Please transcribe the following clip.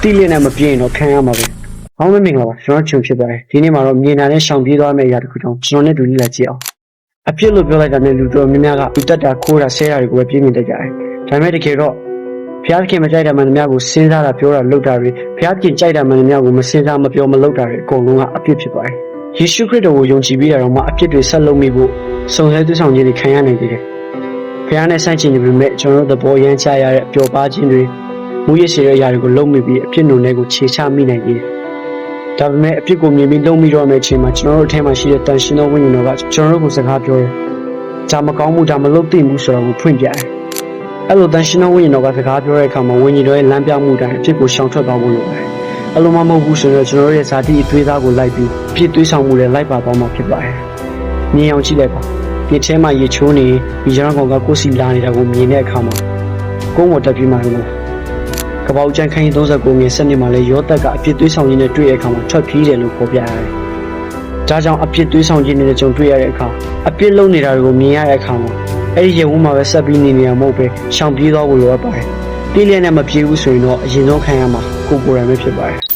တိလင်းနဲ့မပြင်းတော့ခံရမှာပဲ။ဟောင်းမမင်္ဂလာပါကျွန်တော်ချုံဖြစ်ပါတယ်။ဒီနေ့မှာတော့မြေနာနဲ့ရှောင်ပြေးသွားမယ့်အရာတစ်ခုကြောင့်ကျွန်တော်နဲ့တူလိလာကြည့်အောင်။အပြစ်လို့ပြောလိုက်တာနဲ့လူတော်များများကလူတက်တာခိုးတာဆဲတာတွေကိုပဲပြင်းပြတတ်ကြတယ်။ဒါပေမဲ့တကယ်တော့ဘုရားသခင်မကြိုက်တာမှန်သမျှကိုစဉ်းစားတာပြောတာလုပ်တာတွေဘုရားသခင်ကြိုက်တာမှန်သမျှကိုမစဉ်းစားမပြောမလုပ်တာတွေအကုန်လုံးကအပြစ်ဖြစ်ပါတယ်။ယေရှုခရစ်တော်ကိုယုံကြည်ပြီးတာတော့မှအပြစ်တွေဆက်လုပ်မိဖို့စုံစဲသွေးဆောင်ခြင်းတွေခံရနိုင်သေးတယ်။ဘုရားနဲ့ဆိုင်ခြင်းတွေပေမဲ့ကျွန်တော်တို့သဘောရမ်းချရတဲ့ပျော်ပါခြင်းတွေမူရရှိတဲ့အရာတွေကိုလုပ်မိပြီးအပြစ်နုံတွေကိုခြေချမိနိုင်သေးတယ်။ဒါပေမဲ့အပြစ်ကိုမြင်ပြီးလုံးမိတော့မယ့်အချိန်မှာကျွန်တော်တို့အထက်မှာရှိတဲ့တန်ရှင်သောဝိညာဉ်တော်ကကျွန်တော်တို့ကိုစကားပြောတယ်။ဒါမကောင်းမှုဒါမလုပ်သင့်ဘူးဆိုတာကိုဖွင့်ပြတယ်။အဲ့လိုတန်ရှင်သောဝိညာဉ်တော်ကစကားပြောတဲ့အခါမှာဝိညာဉ်တော်ရဲ့လမ်းပြမှုတိုင်းအပြစ်ကိုရှောင်ထွက်သွားဖို့လိုပါတယ်။အဲ့လိုမှမဟုတ်ဘူးဆိုတော့ကျွန်တော်တို့ရဲ့ဇာတိအသွေးသားကိုလိုက်ပြီးအပြစ်သွေးဆောင်မှုတွေလိုက်ပါသွားမှာဖြစ်ပါတယ်။မြင်အောင်ကြည့်လိုက်ပါ။ဒီထဲမှာရေချိုးနေဒီရန်ကောင်ကကိုယ်စီလာနေတာကိုမြင်တဲ့အခါမှာကိုယ်မတက်ပြီးမှလို့ကပောက်ကျန်းခိုင်း39ငွေစနစ်မှာလည်းရောတက်ကအပြစ်သွေးဆောင်ခြင်းနဲ့တွေ့ရတဲ့အခါမှာထွက်ပြေးတယ်လို့ဖော်ပြရတယ်။ဒါကြောင့်အပြစ်သွေးဆောင်ခြင်းနဲ့ကြုံတွေ့ရတဲ့အခါအပြစ်လုပ်နေတာတွေကိုမြင်ရတဲ့အခါမှာအဲ့ဒီရေဝန်းမှာပဲဆက်ပြီးနေရမှာမဟုတ်ပဲရှောင်ပြေးသွားဖို့လိုအပ်ပါတယ်။တိလျက်နဲ့မပြေးဘူးဆိုရင်တော့အရင်ဆုံးခံရမှာကိုယ်ကိုယ်တိုင်ပဲဖြစ်ပါတယ်